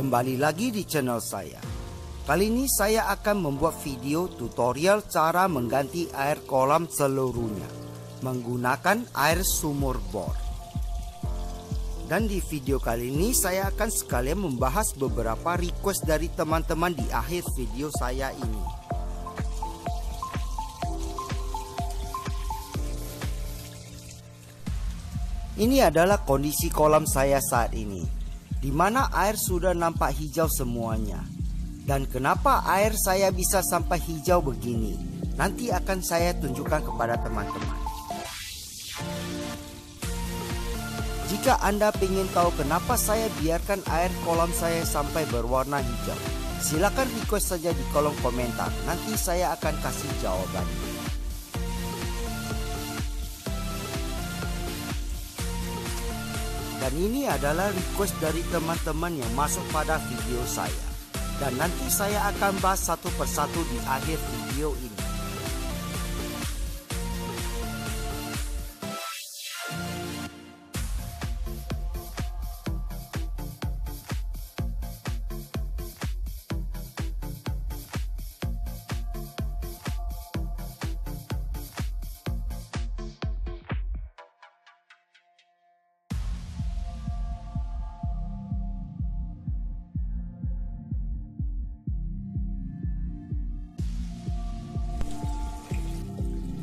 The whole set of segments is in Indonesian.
Kembali lagi di channel saya. Kali ini saya akan membuat video tutorial cara mengganti air kolam seluruhnya menggunakan air sumur bor. Dan di video kali ini saya akan sekalian membahas beberapa request dari teman-teman di akhir video saya ini. Ini adalah kondisi kolam saya saat ini, di mana air sudah nampak hijau semuanya. Dan kenapa air saya bisa sampai hijau begini? Nanti akan saya tunjukkan kepada teman-teman. Jika Anda ingin tahu kenapa saya biarkan air kolam saya sampai berwarna hijau, silakan request saja di kolom komentar. Nanti saya akan kasih jawabannya. Dan ini adalah request dari teman-teman yang masuk pada video saya. Dan nanti saya akan bahas satu persatu di akhir video ini.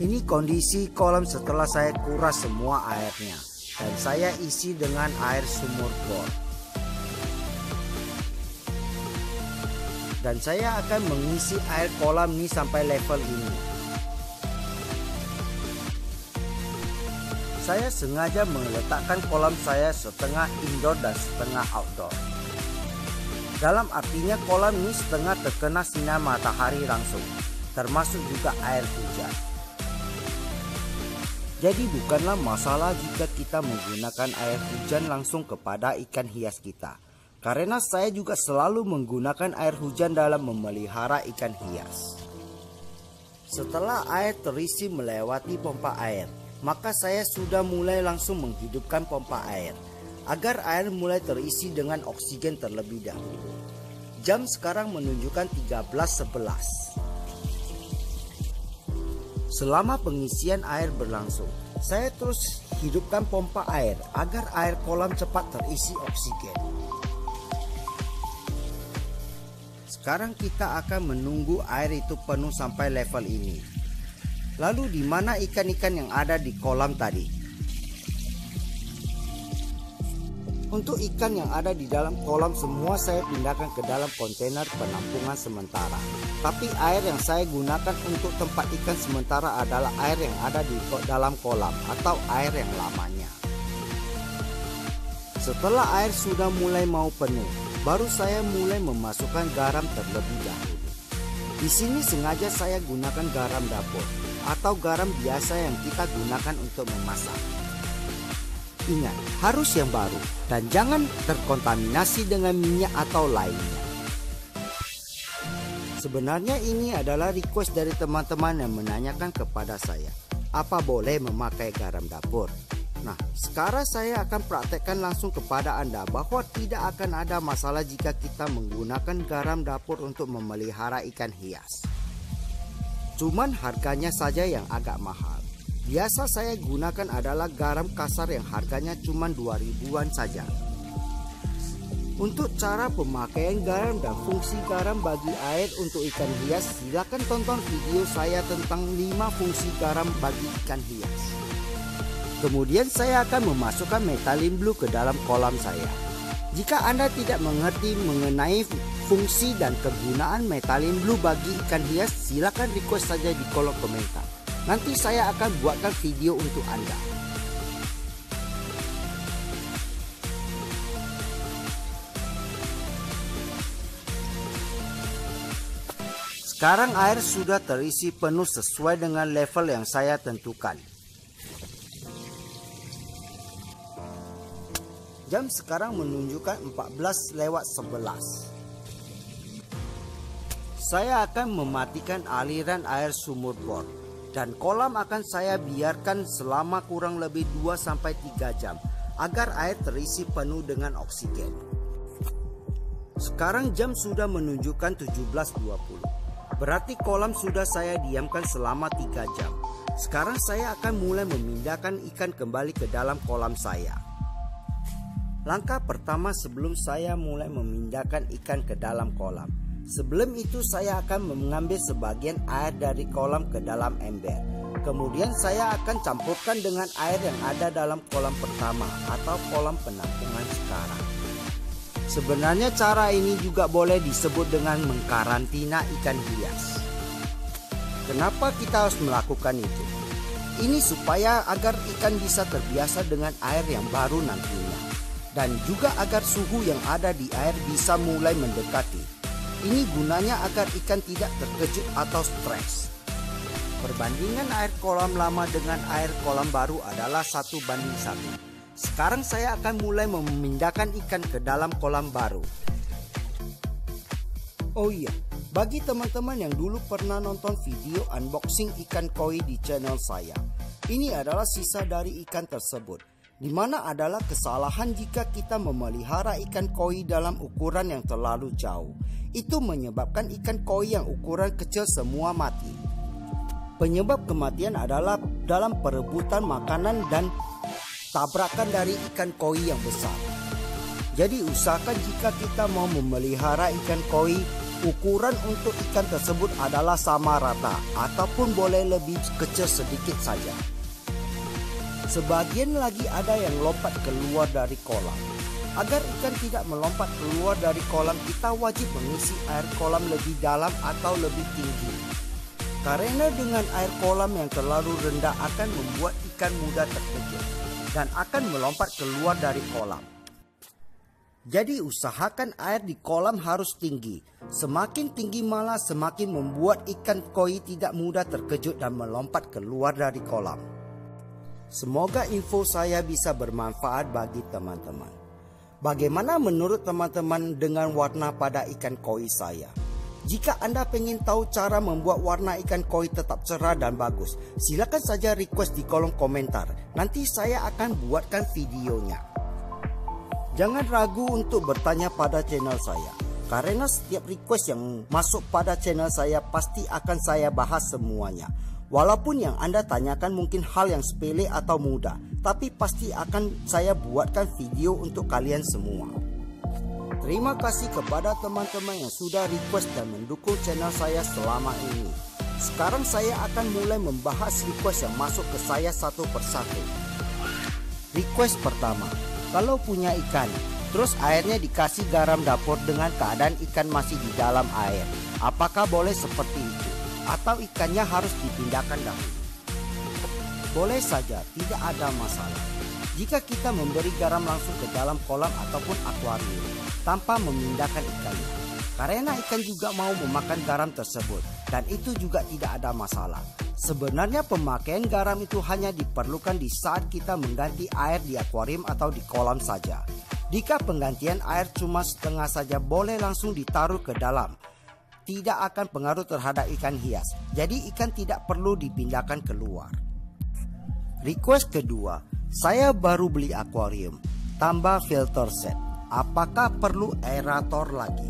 Ini kondisi kolam setelah saya kuras semua airnya dan saya isi dengan air sumur bor. Dan saya akan mengisi air kolam ini sampai level ini. Saya sengaja meletakkan kolam saya setengah indoor dan setengah outdoor. Dalam artinya kolam ini setengah terkena sinar matahari langsung, termasuk juga air hujan. Jadi bukanlah masalah jika kita menggunakan air hujan langsung kepada ikan hias kita. Karena saya juga selalu menggunakan air hujan dalam memelihara ikan hias. Setelah air terisi melewati pompa air, maka saya sudah mulai langsung menghidupkan pompa air agar air mulai terisi dengan oksigen terlebih dahulu. Jam sekarang menunjukkan 13.11. Selama pengisian air berlangsung, saya terus hidupkan pompa air agar air kolam cepat terisi oksigen. Sekarang kita akan menunggu air itu penuh sampai level ini. Lalu di mana ikan-ikan yang ada di kolam tadi? Untuk ikan yang ada di dalam kolam semua saya pindahkan ke dalam kontainer penampungan sementara. Tapi air yang saya gunakan untuk tempat ikan sementara adalah air yang ada di dalam kolam atau air yang lamanya. Setelah air sudah mulai mau penuh, baru saya mulai memasukkan garam terlebih dahulu. Di sini sengaja saya gunakan garam dapur atau garam biasa yang kita gunakan untuk memasak. Ingat, harus yang baru dan jangan terkontaminasi dengan minyak atau lainnya. Sebenarnya ini adalah request dari teman-teman yang menanyakan kepada saya, apa boleh memakai garam dapur? Nah, sekarang saya akan praktekkan langsung kepada Anda bahwa tidak akan ada masalah jika kita menggunakan garam dapur untuk memelihara ikan hias. Cuman harganya saja yang agak mahal. Biasa saya gunakan adalah garam kasar yang harganya cuma 2.000-an saja. Untuk cara pemakaian garam dan fungsi garam bagi air untuk ikan hias, silakan tonton video saya tentang 5 fungsi garam bagi ikan hias. Kemudian saya akan memasukkan Methylene Blue ke dalam kolam saya. Jika Anda tidak mengerti mengenai fungsi dan kegunaan Methylene Blue bagi ikan hias, silakan request saja di kolom komentar. Nanti saya akan buatkan video untuk Anda. Sekarang air sudah terisi penuh sesuai dengan level yang saya tentukan. Jam sekarang menunjukkan 14:11. Saya akan mematikan aliran air sumur bor. Dan kolam akan saya biarkan selama kurang lebih 2-3 jam agar air terisi penuh dengan oksigen. Sekarang jam sudah menunjukkan 17.20. Berarti kolam sudah saya diamkan selama 3 jam. Sekarang saya akan mulai memindahkan ikan kembali ke dalam kolam saya. Langkah pertama sebelum saya mulai memindahkan ikan ke dalam kolam. Sebelum itu saya akan mengambil sebagian air dari kolam ke dalam ember. Kemudian saya akan campurkan dengan air yang ada dalam kolam pertama atau kolam penampungan sekarang. Sebenarnya cara ini juga boleh disebut dengan mengkarantina ikan hias. Kenapa kita harus melakukan itu? Ini supaya agar ikan bisa terbiasa dengan air yang baru nantinya. Dan juga agar suhu yang ada di air bisa mulai mendekati. Ini gunanya agar ikan tidak terkejut atau stres. Perbandingan air kolam lama dengan air kolam baru adalah 1:1. Sekarang saya akan mulai memindahkan ikan ke dalam kolam baru. Oh iya, bagi teman-teman yang dulu pernah nonton video unboxing ikan koi di channel saya, ini adalah sisa dari ikan tersebut, di mana adalah kesalahan jika kita memelihara ikan koi dalam ukuran yang terlalu jauh. Itu menyebabkan ikan koi yang ukuran kecil semua mati. Penyebab kematian adalah dalam perebutan makanan dan tabrakan dari ikan koi yang besar. Jadi usahakan jika kita mau memelihara ikan koi, ukuran untuk ikan tersebut adalah sama rata ataupun boleh lebih kecil sedikit saja. Sebagian lagi ada yang lompat keluar dari kolam. Agar ikan tidak melompat keluar dari kolam, kita wajib mengisi air kolam lebih dalam atau lebih tinggi. Karena dengan air kolam yang terlalu rendah akan membuat ikan mudah terkejut dan akan melompat keluar dari kolam. Jadi usahakan air di kolam harus tinggi. Semakin tinggi malah semakin membuat ikan koi tidak mudah terkejut dan melompat keluar dari kolam. Semoga info saya bisa bermanfaat bagi teman-teman. Bagaimana menurut teman-teman dengan warna pada ikan koi saya? Jika Anda ingin tahu cara membuat warna ikan koi tetap cerah dan bagus, silakan saja request di kolom komentar. Nanti saya akan buatkan videonya. Jangan ragu untuk bertanya pada channel saya, karena setiap request yang masuk pada channel saya pasti akan saya bahas semuanya. Walaupun yang Anda tanyakan mungkin hal yang sepele atau mudah, tapi pasti akan saya buatkan video untuk kalian semua. Terima kasih kepada teman-teman yang sudah request dan mendukung channel saya selama ini. Sekarang saya akan mulai membahas request yang masuk ke saya satu persatu. Request pertama, kalau punya ikan, terus airnya dikasih garam dapur dengan keadaan ikan masih di dalam air, apakah boleh seperti itu? Atau ikannya harus dipindahkan dahulu? Boleh saja, tidak ada masalah. Jika kita memberi garam langsung ke dalam kolam ataupun akuarium tanpa memindahkan ikannya, karena ikan juga mau memakan garam tersebut dan itu juga tidak ada masalah. Sebenarnya pemakaian garam itu hanya diperlukan di saat kita mengganti air di akuarium atau di kolam saja. Jika penggantian air cuma setengah saja, boleh langsung ditaruh ke dalam. Tidak akan pengaruh terhadap ikan hias, jadi ikan tidak perlu dipindahkan keluar. Request kedua, saya baru beli akuarium, tambah filter set. Apakah perlu aerator lagi?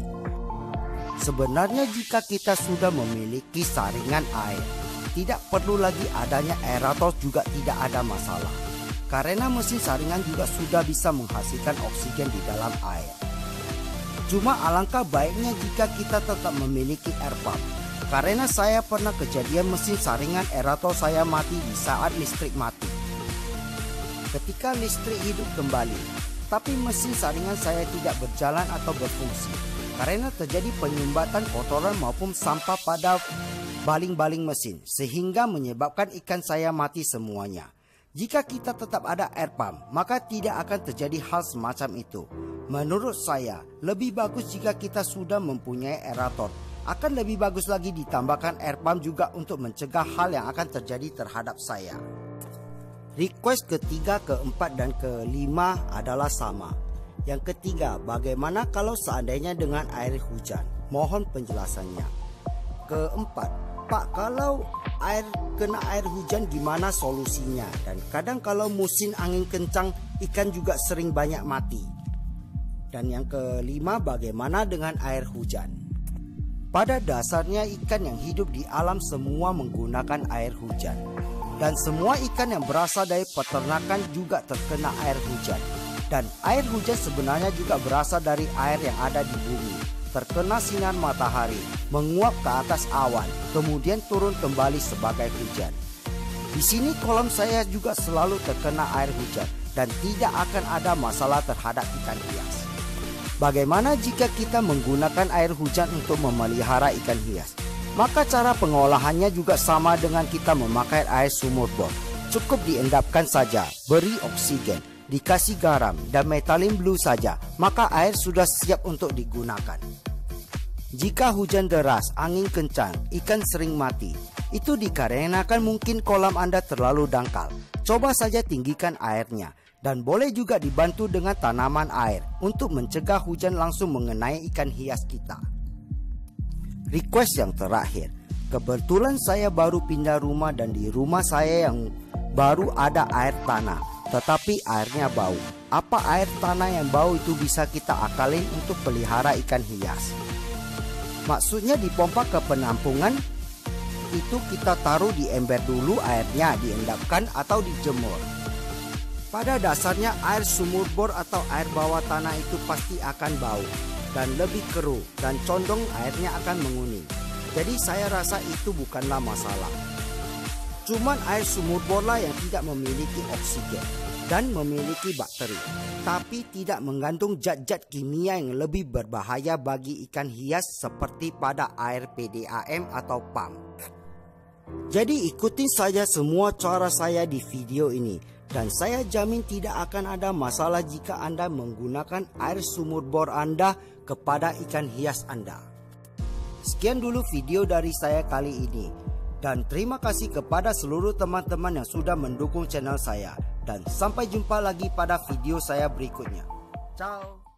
Sebenarnya jika kita sudah memiliki saringan air, tidak perlu lagi adanya aerator juga tidak ada masalah. Karena mesin saringan juga sudah bisa menghasilkan oksigen di dalam air. Cuma alangkah baiknya jika kita tetap memiliki air pump. Karena saya pernah kejadian mesin saringan aerator saya mati di saat listrik mati. Ketika listrik hidup kembali, tapi mesin saringan saya tidak berjalan atau berfungsi karena terjadi penyumbatan kotoran maupun sampah pada baling-baling mesin sehingga menyebabkan ikan saya mati semuanya. Jika kita tetap ada air pump, maka tidak akan terjadi hal semacam itu. Menurut saya, lebih bagus jika kita sudah mempunyai aerator. Akan lebih bagus lagi ditambahkan air pump juga untuk mencegah hal yang akan terjadi terhadap saya. Request ketiga, keempat, dan kelima adalah sama. Yang ketiga, bagaimana kalau seandainya dengan air hujan? Mohon penjelasannya. Keempat, Pak, kalau kena air hujan gimana solusinya? Dan kadang kalau musim angin kencang, ikan juga sering banyak mati. Dan yang kelima, bagaimana dengan air hujan? Pada dasarnya ikan yang hidup di alam semua menggunakan air hujan. Dan semua ikan yang berasal dari peternakan juga terkena air hujan. Dan air hujan sebenarnya juga berasal dari air yang ada di bumi. Terkena sinar matahari, menguap ke atas awan, kemudian turun kembali sebagai hujan. Di sini kolam saya juga selalu terkena air hujan dan tidak akan ada masalah terhadap ikan hias. Bagaimana jika kita menggunakan air hujan untuk memelihara ikan hias? Maka cara pengolahannya juga sama dengan kita memakai air sumur bor. Cukup diendapkan saja, beri oksigen, dikasih garam dan methalin blue saja, maka air sudah siap untuk digunakan. Jika hujan deras, angin kencang, ikan sering mati. Itu dikarenakan mungkin kolam Anda terlalu dangkal. Coba saja tinggikan airnya. Dan boleh juga dibantu dengan tanaman air untuk mencegah hujan langsung mengenai ikan hias kita. Request yang terakhir, kebetulan saya baru pindah rumah dan di rumah saya yang baru ada air tanah, tetapi airnya bau. Apa air tanah yang bau itu bisa kita akalin untuk pelihara ikan hias? Maksudnya dipompa ke penampungan, itu kita taruh di ember dulu airnya, diendapkan atau dijemur. Pada dasarnya air sumur bor atau air bawah tanah itu pasti akan bau dan lebih keruh dan condong airnya akan menguning. Jadi saya rasa itu bukanlah masalah. Cuman air sumur bor lah yang tidak memiliki oksigen dan memiliki bakteri, tapi tidak mengandung zat-zat kimia yang lebih berbahaya bagi ikan hias seperti pada air PDAM atau PAM. Jadi ikutin saja semua cara saya di video ini. Dan saya jamin tidak akan ada masalah jika Anda menggunakan air sumur bor Anda kepada ikan hias Anda. Sekian dulu video dari saya kali ini. Dan terima kasih kepada seluruh teman-teman yang sudah mendukung channel saya. Dan sampai jumpa lagi pada video saya berikutnya. Ciao.